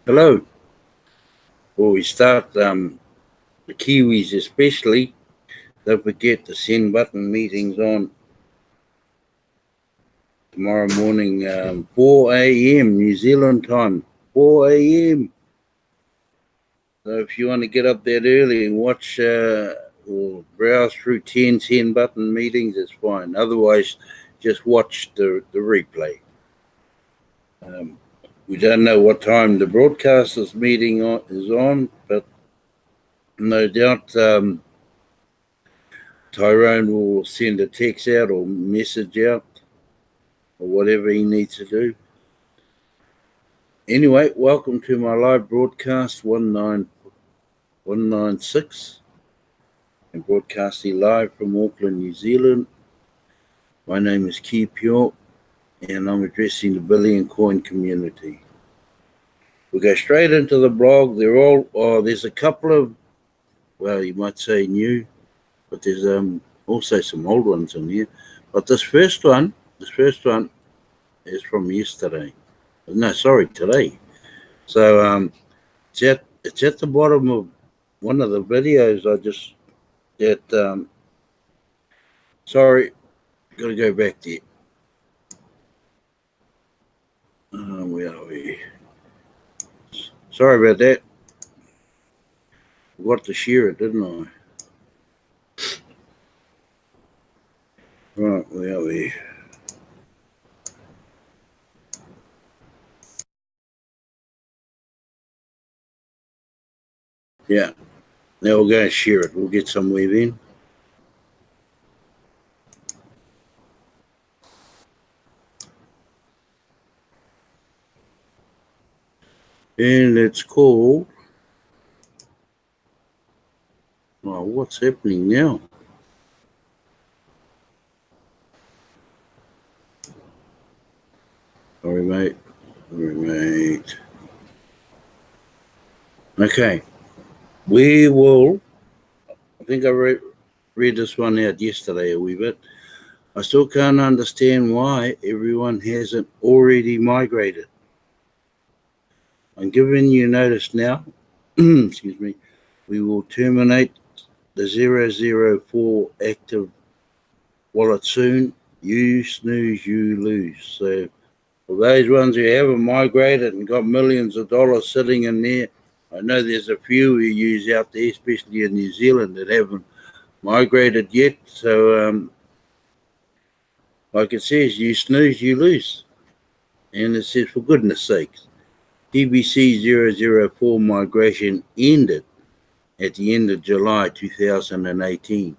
Hello. Before we start, the Kiwis especially, don't forget the send button meetings on tomorrow morning, 4 a.m. New Zealand time, 4 a.m. So if you want to get up that early and watch or browse through 10 send button meetings, it's fine. Otherwise, just watch the replay. We don't know what time the broadcasters meeting is on, but no doubt Tyrone will send a text out or message out or whatever he needs to do. Anyway, welcome to my live broadcast 196. I'm broadcasting live from Auckland, New Zealand. My name is Ki Pure and I'm addressing the Billion Coin community. We'll go straight into the blog. There's a couple of, well, you might say new, but there's also some old ones in here. But this first one is from yesterday. No, sorry, today. So it's at the bottom of one of the videos I just did. Sorry, got to go back there. Where are we? Sorry about that. Forgot to share it, didn't I? Right, where are we? Yeah, now we'll go and share it. We'll get somewhere then. And it's called, oh, what's happening now? Sorry, mate. Okay, we will, I think I read this one out yesterday a wee bit. I still can't understand why everyone hasn't already migrated. I'm giving you notice now, excuse me, we will terminate the 004 active wallet soon. You snooze, you lose. So for those ones who haven't migrated and got millions of dollars sitting in there, I know there's a few who use out there, especially in New Zealand, that haven't migrated yet. So like it says, you snooze, you lose. And it says, for goodness sakes, TBC 004 migration ended at the end of July 2018.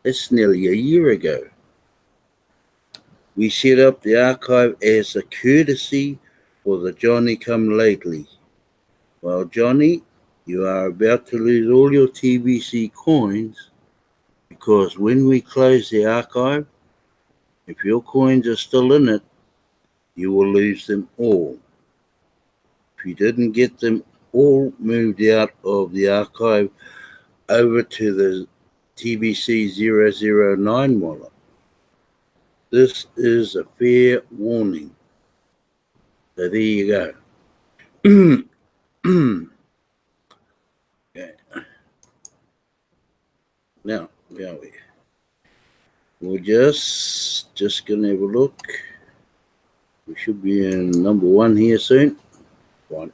That's nearly a year ago. We set up the archive as a courtesy for the Johnny come lately. Well, Johnny, you are about to lose all your TBC coins because when we close the archive, if your coins are still in it, you will lose them all. If you didn't get them all moved out of the archive over to the TBC 009 wallet, this is a fair warning. So there you go. Okay. Now, where are we? We're just gonna have a look. We should be in number 1 here soon. 1.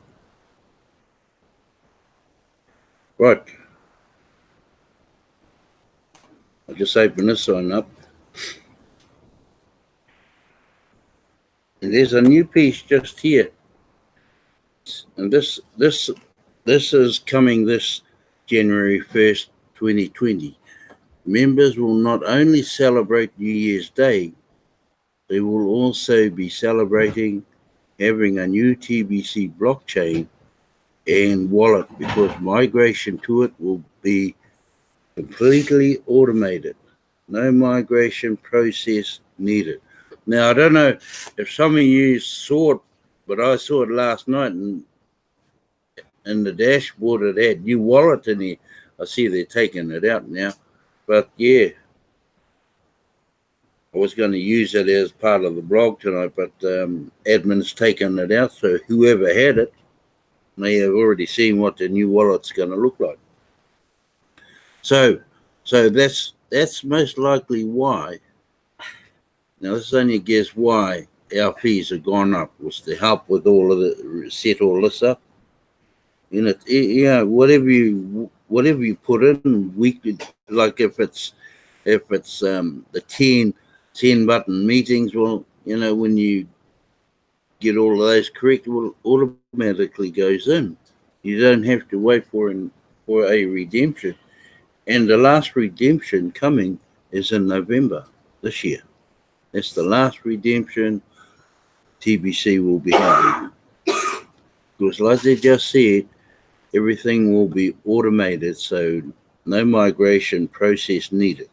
Right. I'll just open this one up. And there's a new piece just here. And this is coming this January 1st, 2020. Members will not only celebrate New Year's Day, they will also be celebrating having a new TBC blockchain and wallet because migration to it will be completely automated. No migration process needed. Now, I don't know if some of you saw it, but I saw it last night and in the dashboard it had new wallet in there. I see they're taking it out now. But yeah, I was going to use it as part of the blog tonight, but admin's taken it out. So whoever had it, They have already seen what the new wallet's going to look like. So that's most likely why. Now this is only a guess why our fees have gone up, was to help with all of the set all this up. Whatever you put in weekly, like if it's the 10 button meetings, well, when you get all of those correct, well, automatically goes in. You don't have to wait for a redemption. And the last redemption coming is in November this year. That's the last redemption TBC will be having. Because, like they just said, everything will be automated, so no migration process needed.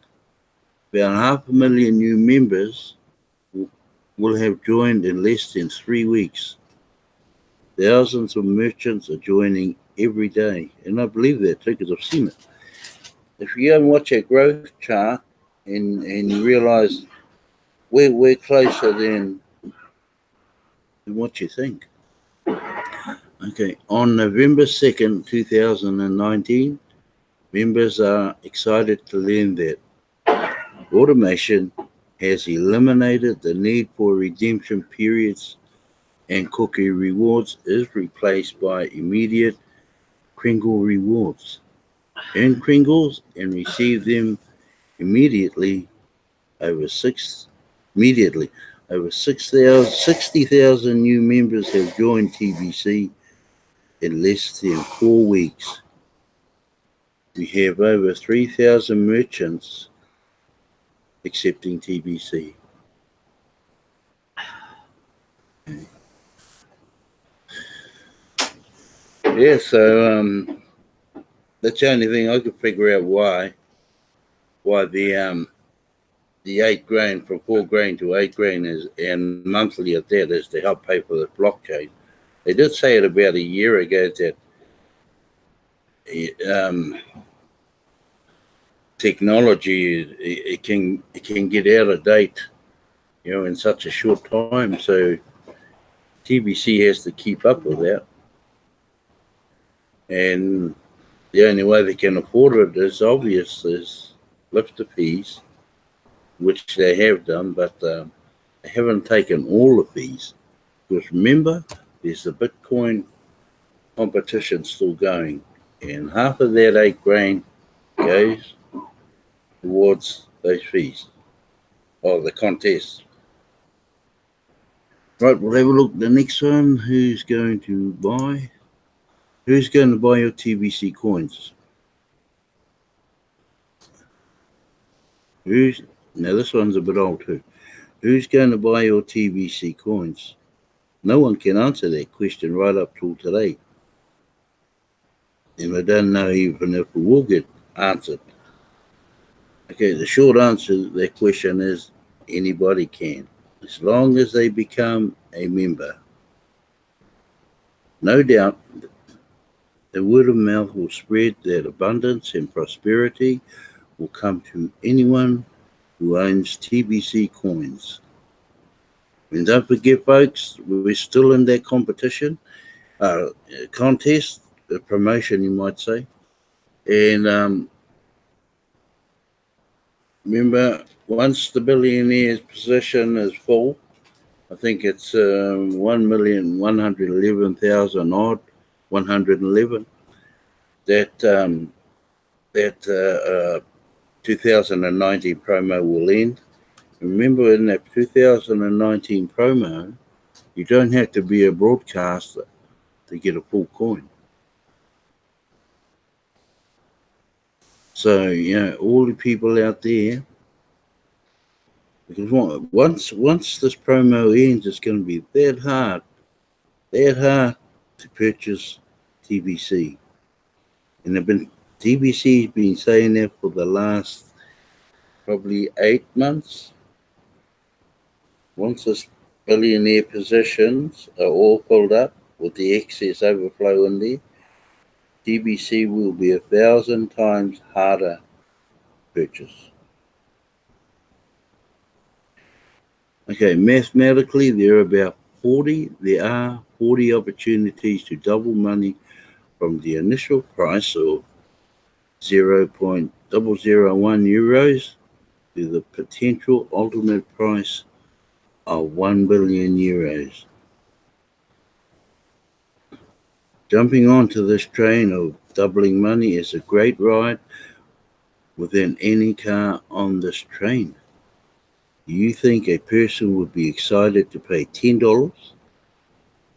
About 500,000 new members will have joined in less than 3 weeks. Thousands of merchants are joining every day, and I believe that too because I've seen it. If you go and watch a growth chart and you realize we're closer than what you think. Okay, on November 2nd, 2019, members are excited to learn that automation has eliminated the need for redemption periods and cookie rewards is replaced by immediate Kringle rewards. Earn Kringles and receive them immediately over six immediately. Over 60,000 new members have joined TBC in less than 4 weeks. We have over 3,000 merchants accepting TBC. Yeah, so that's the only thing I could figure out why the 8 grand from 4 grand to 8 grand is, and monthly at that, is to help pay for the blockchain. They did say it about a year ago that technology it can get out of date, in such a short time. So TBC has to keep up with that, and the only way they can afford it is obvious is lift the fees, which they have done, but they haven't taken all the fees. Because remember, there's the Bitcoin competition still going, and half of that 8 grand goes towards those fees of the contest. Right, we'll have a look at the next one. Who's going to buy your TBC coins? Now this one's a bit old too. Who's going to buy your TBC coins? No one can answer that question right up till today. And I don't know even if it will get answered. Okay, the short answer to that question is anybody can, as long as they become a member. No doubt, the word of mouth will spread that abundance and prosperity will come to anyone who owns TBC coins. And don't forget, folks, we're still in that competition, contest, promotion, you might say. And remember, once the billionaire's position is full, I think it's 1,111,000 odd, 111. That 2019 promo will end. Remember, in that 2019 promo, you don't have to be a broadcaster to get a full coin. So, all the people out there, because once this promo ends, it's going to be that hard to purchase TBC. And TBC's been saying that for the last probably 8 months. Once this billionaire positions are all filled up with the excess overflow in there, TBC will be 1,000 times harder to purchase. Okay, mathematically, there are 40 40 opportunities to double money from the initial price of 0.001 euros to the potential ultimate price of 1 billion euros. Jumping onto this train of doubling money is a great ride within any car on this train. Do you think a person would be excited to pay $10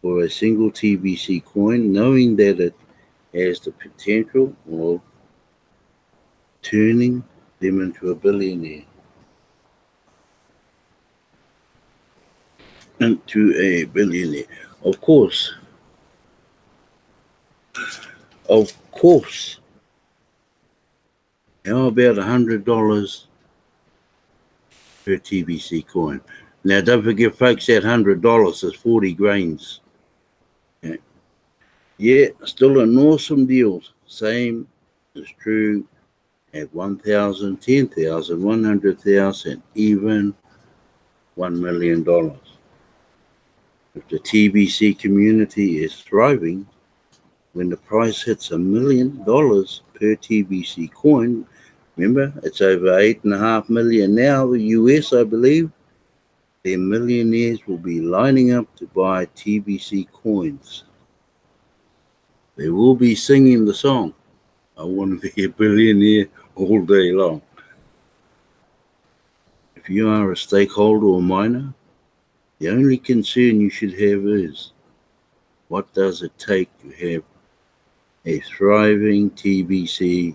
for a single TBC coin, knowing that it has the potential of turning them into a billionaire? Of course. How about $100 per TBC coin? Now, don't forget, folks, that $100 is 40 grains. Okay. Yeah, still an awesome deal. Same is true at 1,000, 10,000, 100,000, even $1 million. If the TBC community is thriving, when the price hits $1 million per TBC coin, remember, it's over 8.5 million now, the US, I believe, then millionaires will be lining up to buy TBC coins. They will be singing the song, I want to be a billionaire, all day long. If you are a stakeholder or miner, the only concern you should have is, what does it take to have a thriving TBC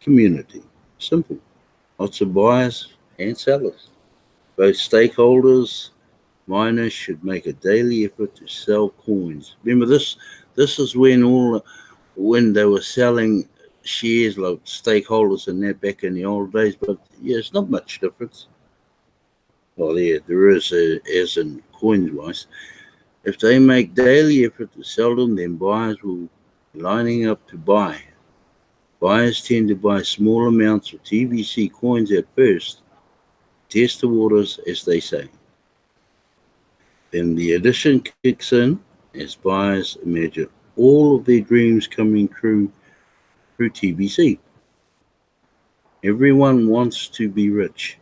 community? Simple. Lots of buyers and sellers. Both stakeholders, miners should make a daily effort to sell coins. Remember, this is when they were selling shares, like stakeholders and that back in the old days. But yeah, it's not much difference. Well, yeah, there is, as in coins wise. If they make daily effort to sell them, then buyers will be lining up to buy. Buyers tend to buy small amounts of TBC coins at first, test the waters, as they say. Then the addition kicks in as buyers imagine all of their dreams coming true through TBC. Everyone wants to be rich,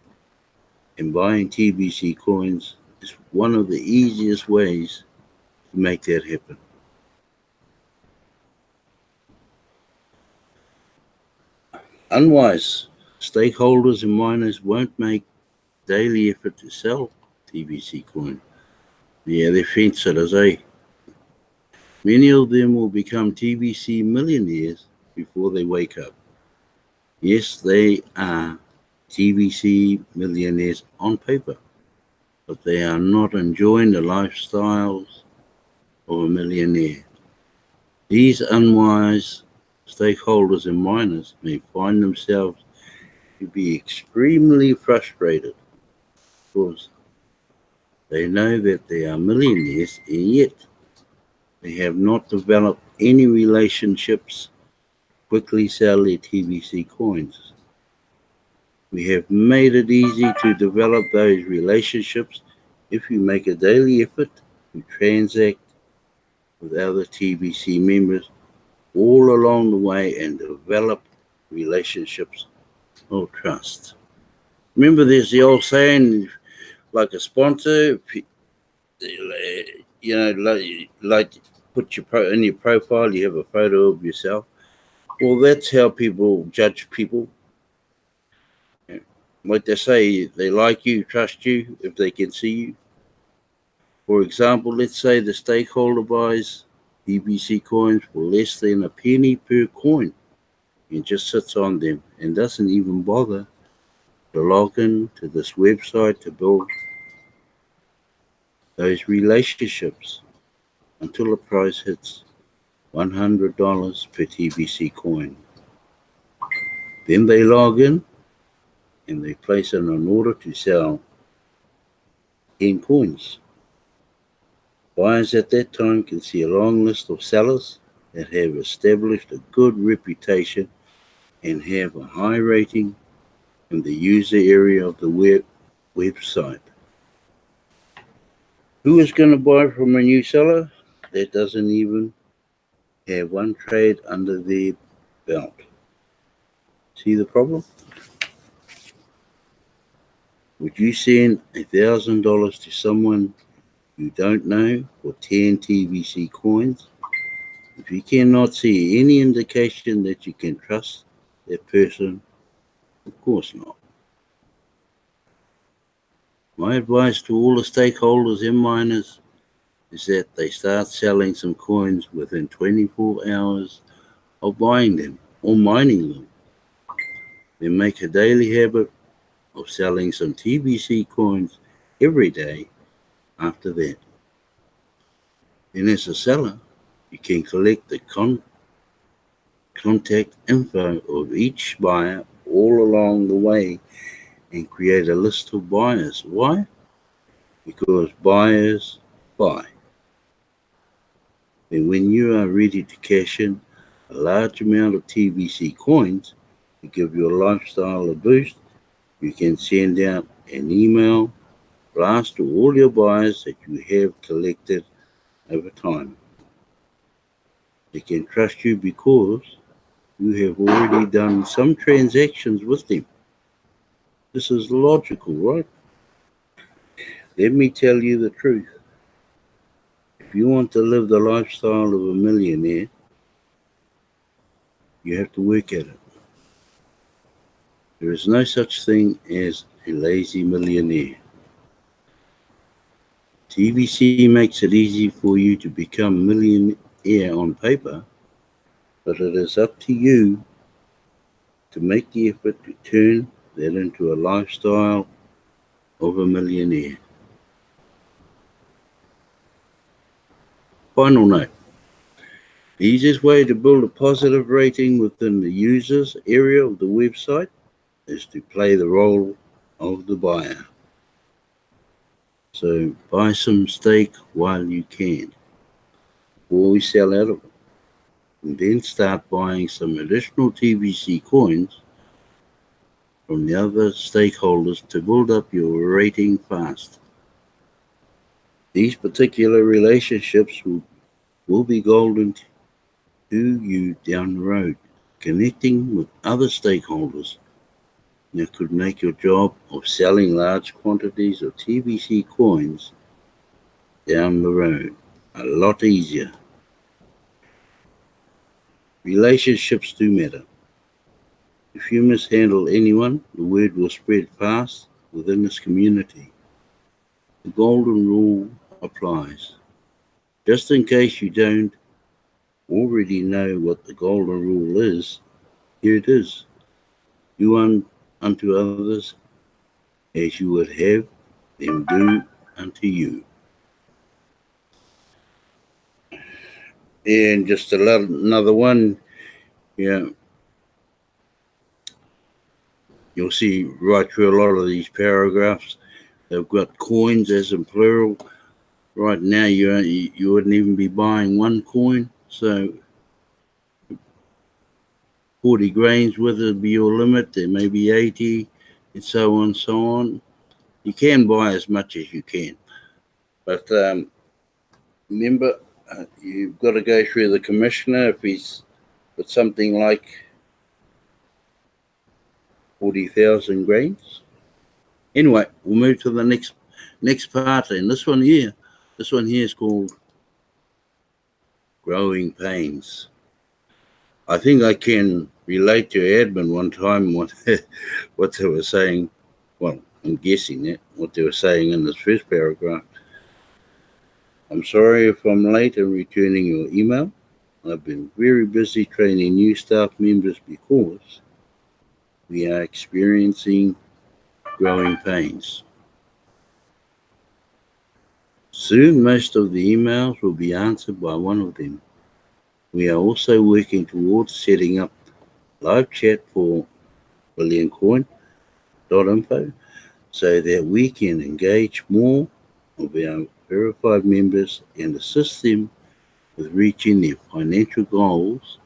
and buying TBC coins is one of the easiest ways to make that happen. Unwise stakeholders and miners won't make daily effort to sell TBC coin. Yeah, they're fence sitters, eh? Many of them will become TBC millionaires before they wake up. Yes, they are TBC millionaires on paper, but they are not enjoying the lifestyles of a millionaire. These unwise stakeholders and miners may find themselves to be extremely frustrated because they know that they are millionaires and yet they have not developed any relationships to quickly sell their TBC coins. We have made it easy to develop those relationships if you make a daily effort to transact with other TBC members all along the way and develop relationships of trust. Remember, there's the old saying, like a sponsor, like put in your profile, you have a photo of yourself. Well, that's how people judge people. Like they say, they like you, trust you if they can see you. For example, let's say the stakeholder buys TBC coins for less than a penny per coin and just sits on them and doesn't even bother to log in to this website to build those relationships until the price hits $100 per TBC coin. Then they log in and they place in an order to sell 10 coins. Buyers at that time can see a long list of sellers that have established a good reputation and have a high rating in the user area of the website. Who is going to buy from a new seller? that doesn't even have one trade under their belt. See the problem? Would you send $1,000 to someone you don't know for 10 TBC coins? If you cannot see any indication that you can trust that person, of course not. My advice to all the stakeholders and miners is that they start selling some coins within 24 hours of buying them or mining them. Then make a daily habit of selling some TBC coins every day after that. Then as a seller, you can collect the contact info of each buyer all along the way and create a list of buyers. Why? Because buyers buy. And when you are ready to cash in a large amount of TBC coins to give your lifestyle a boost, you can send out an email blast to all your buyers that you have collected over time. They can trust you because you have already done some transactions with them. This is logical, right? Let me tell you the truth. If you want to live the lifestyle of a millionaire, you have to work at it. There is no such thing as a lazy millionaire. TBC makes it easy for you to become a millionaire on paper, but it is up to you to make the effort to turn that into a lifestyle of a millionaire. Final note. The easiest way to build a positive rating within the users area of the website is to play the role of the buyer. So buy some stake while you can, before we sell out of it. And then start buying some additional TBC coins from the other stakeholders to build up your rating fast. These particular relationships will be golden to you down the road. Connecting with other stakeholders that could make your job of selling large quantities of TBC coins down the road a lot easier. Relationships do matter. If you mishandle anyone, the word will spread fast within this community. The golden rule applies. Just in case you don't already know what the golden rule is, here it is. Do unto others as you would have them do unto you. And just another one, yeah, you'll see right through a lot of these paragraphs, they've got coins as in plural. Right now, you wouldn't even be buying one coin, so 40 grains would be your limit. There may be 80, and so on, so on. You can buy as much as you can, but remember, you've got to go through the commissioner if he's got something like 40,000 grains. Anyway, we'll move to the next part, and this one here is called Growing Pains. I think I can relate to admin one time what they were saying. Well, I'm guessing that what they were saying in this first paragraph. I'm sorry if I'm late in returning your email. I've been very busy training new staff members because we are experiencing growing pains. Soon, most of the emails will be answered by one of them. We are also working towards setting up live chat for billioncoin.info so that we can engage more of our verified members and assist them with reaching their financial goals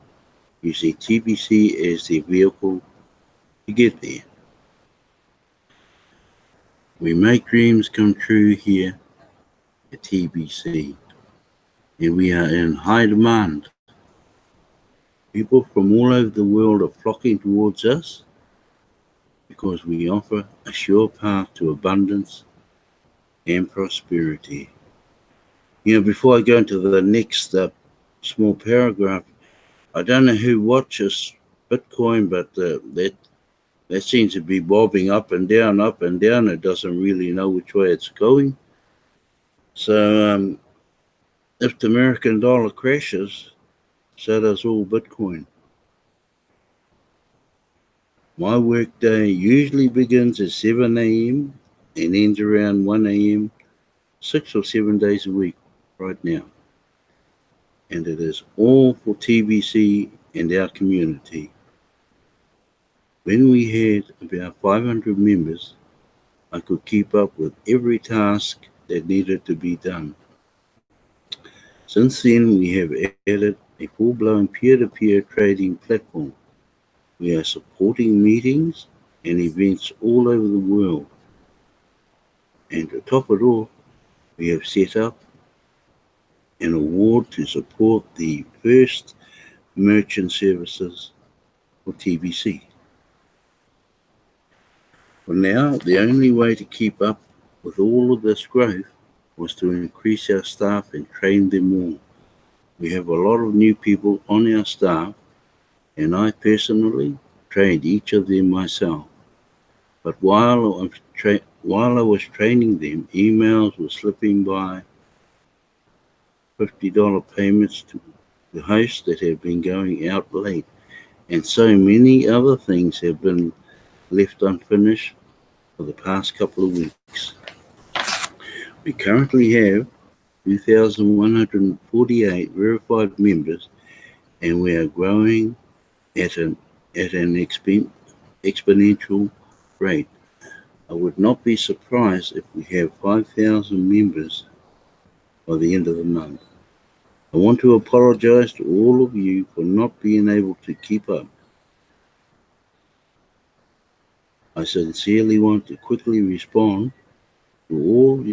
using TBC as their vehicle to get there. We make dreams come true here at TBC, and we are in high demand. People from all over the world are flocking towards us because we offer a sure path to abundance and prosperity. Before I go into the next small paragraph, I don't know who watches Bitcoin, but that seems to be bobbing up and down, up and down. It doesn't really know which way it's going. So if the American dollar crashes, so does all Bitcoin. My workday usually begins at 7 a.m. and ends around 1 a.m. 6 or 7 days a week right now. And it is all for TBC and our community. When we had about 500 members, I could keep up with every task that needed to be done. Since then, we have added a full-blown peer-to-peer trading platform. We are supporting meetings and events all over the world. And to top it off, we have set up an award to support the first merchant services for TBC. For now, the only way to keep up with all of this growth was to increase our staff and train them all. We have a lot of new people on our staff, and I personally trained each of them myself. But while I was training them, emails were slipping by, $50 payments to the host that have been going out late, and so many other things have been left unfinished for the past couple of weeks. We currently have 2,148 verified members, and we are growing at an exponential rate. I would not be surprised if we have 5,000 members by the end of the month. I want to apologize to all of you for not being able to keep up. I sincerely want to quickly respond to all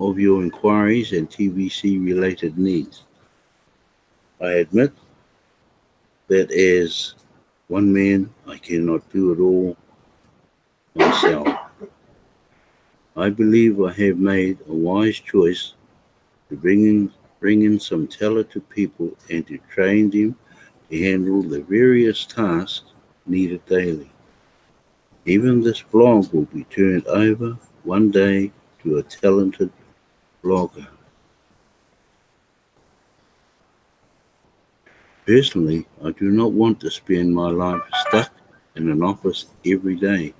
of your inquiries and TBC related needs. I admit that as one man, I cannot do it all myself. I believe I have made a wise choice to bring in some talented people and to train them to handle the various tasks needed daily. Even this blog will be turned over one day to a talented blogger. Personally, I do not want to spend my life stuck in an office every day.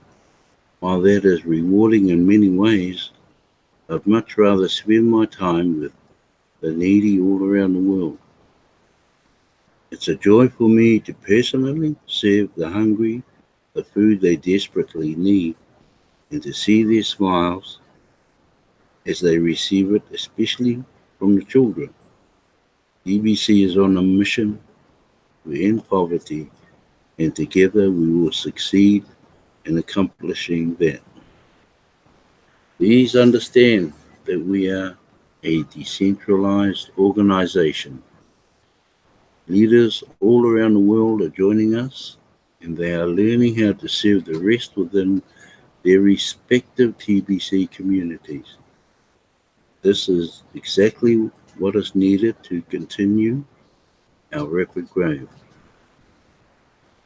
While that is rewarding in many ways, I'd much rather spend my time with the needy all around the world. It's a joy for me to personally serve the hungry the food they desperately need, and to see their smiles as they receive it, especially from the children. TBC is on a mission to end poverty, and together we will succeed in accomplishing that. Please understand that we are a decentralized organization. Leaders all around the world are joining us, and they are learning how to serve the rest within their respective TBC communities. This is exactly what is needed to continue our rapid growth.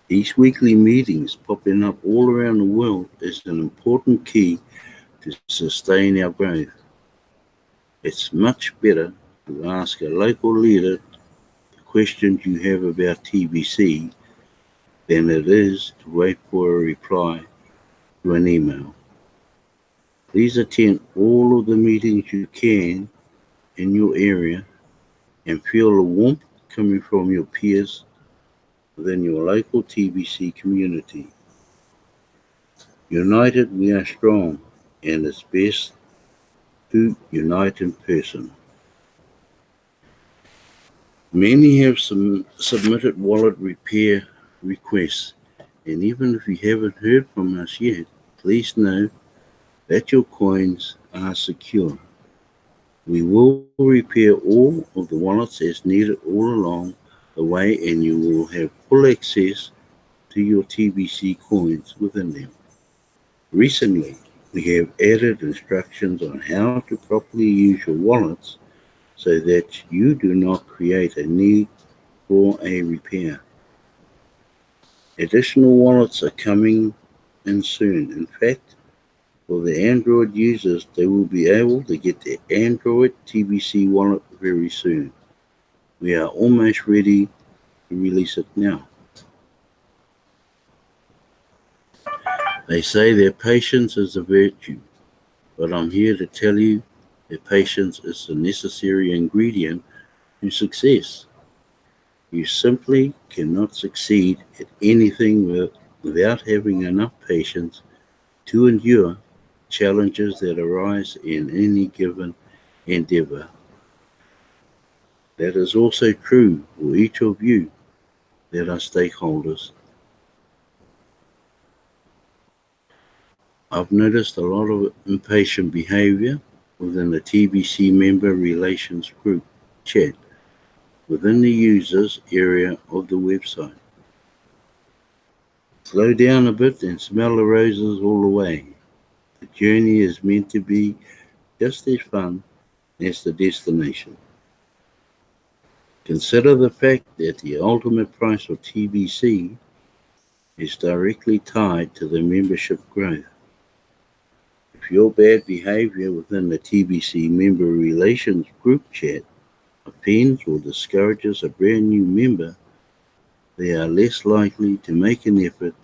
These weekly meetings popping up all around the world is an important key to sustain our growth. It's much better to ask a local leader the questions you have about TBC than it is to wait for a reply to an email. Please attend all of the meetings you can in your area and feel the warmth coming from your peers within your local TBC community. United, we are strong, and it's best to unite in person. Many have submitted wallet repair requests, and even if you haven't heard from us yet, please know that your coins are secure. We will repair all of the wallets as needed all along the way, and you will have full access to your TBC coins within them. Recently, we have added instructions on how to properly use your wallets so that you do not create a need for a repair. Additional wallets are coming in soon. In fact, for the Android users, they will be able to get their Android TBC wallet very soon. We are almost ready to release it now. They say that patience is a virtue, but I'm here to tell you that patience is a necessary ingredient to success. You simply cannot succeed at anything without having enough patience to endure challenges that arise in any given endeavor. That is also true for each of you that are stakeholders. I've noticed a lot of impatient behavior within the TBC member relations group chat within the users area of the website. Slow down a bit and smell the roses all the way. The journey is meant to be just as fun as the destination. Consider the fact that the ultimate price of TBC is directly tied to the membership growth. If your bad behavior within the TBC member relations group chat offends or discourages a brand new member, they are less likely to make an effort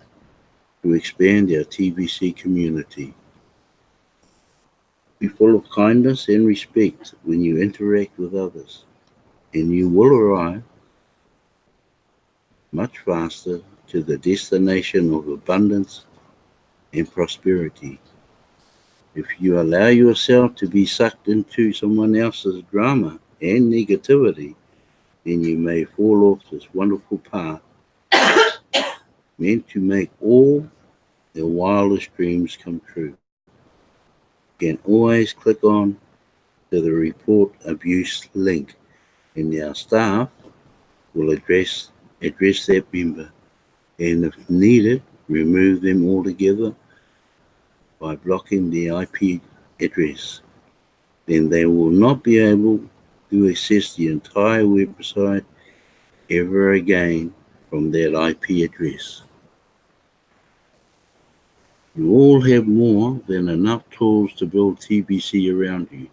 to expand our TBC community. Be full of kindness and respect when you interact with others, and you will arrive much faster to the destination of abundance and prosperity. If you allow yourself to be sucked into someone else's drama and negativity, then you may fall off this wonderful path meant to make all their wildest dreams come true. You can always click on to the report abuse link, and our staff will address that member, and if needed, remove them altogether by blocking the IP address. Then they will not be able to access the entire website ever again from that IP address. You all have more than enough tools to build TBC around you,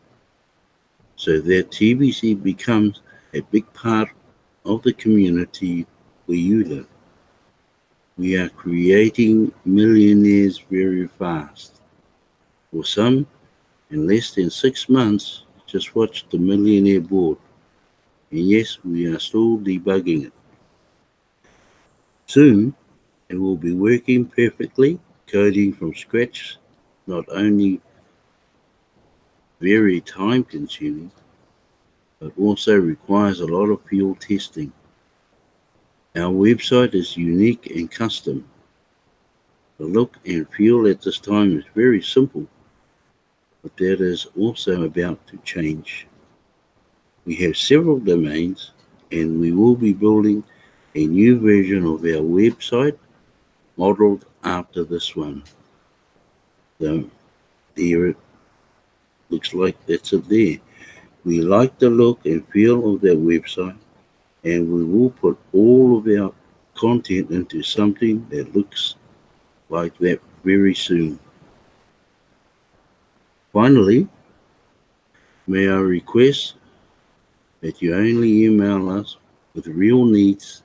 so that TBC becomes a big part of the community where you live. We are creating millionaires very fast. For some, in less than 6 months, just watch the millionaire board. And yes, we are still debugging it. Soon, it will be working perfectly, coding from scratch, not only very time consuming, but also requires a lot of field testing. Our website is unique and custom. The look and feel at this time is very simple, but that is also about to change. We have several domains, and we will be building a new version of our website modeled after this one. So there it looks like that's it there. We like the look and feel of that website, and we will put all of our content into something that looks like that very soon. Finally, may I request that you only email us with real needs.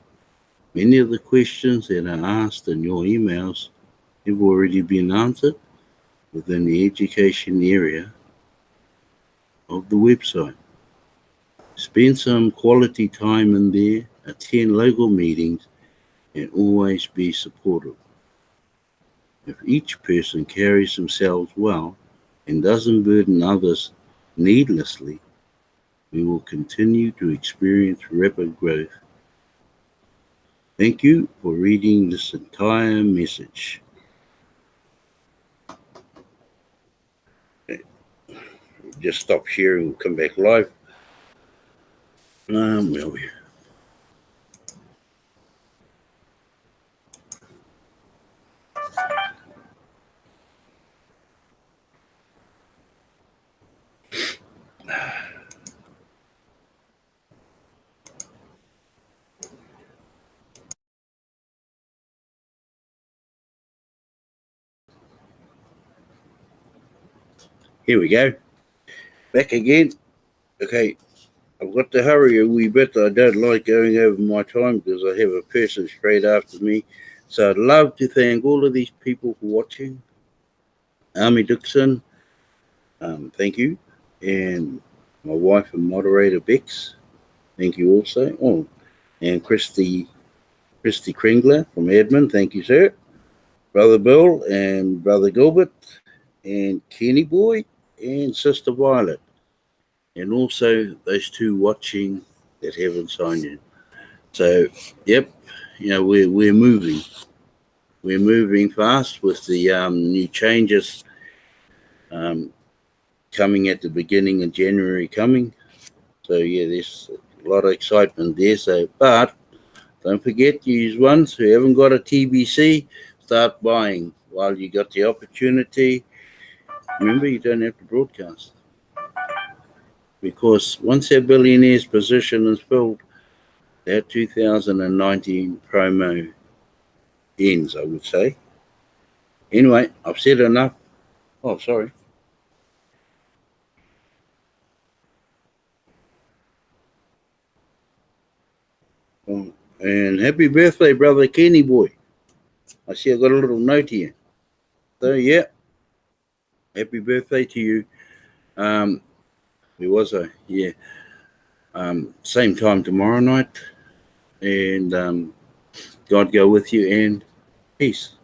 Many of the questions that are asked in your emails have already been answered within the education area of the website. Spend some quality time in there, attend local meetings, and always be supportive. If each person carries themselves well and doesn't burden others needlessly, we will continue to experience rapid growth. Thank you for reading this entire message. just stop sharing. We'll come back live. Where are we? Here we go. Back again. Okay, I've got to hurry a wee bit. I don't like going over my time because I have a person straight after me. So I'd love to thank all of these people for watching. Army Dixon, thank you. And my wife and moderator, Bex, thank you also. Oh, and Christy Kringler from Edmund, thank you, sir. Brother Bill and Brother Gilbert and Kenny Boy and Sister Violet. And also those two watching that haven't signed in. So, yep, we're moving. We're moving fast with the new changes coming at the beginning of January coming. So, yeah, there's a lot of excitement there. So, but don't forget, you ones who haven't got a TBC, start buying while you got the opportunity. Remember, you don't have to broadcast. Because once that billionaire's position is filled, that 2019 promo ends, I would say. Anyway, I've said enough. Oh, sorry. Oh, and happy birthday, brother Kenny boy. I see I got a little note here. So, yeah, happy birthday to you. Where was I? Yeah. Same time tomorrow night. And God go with you and peace.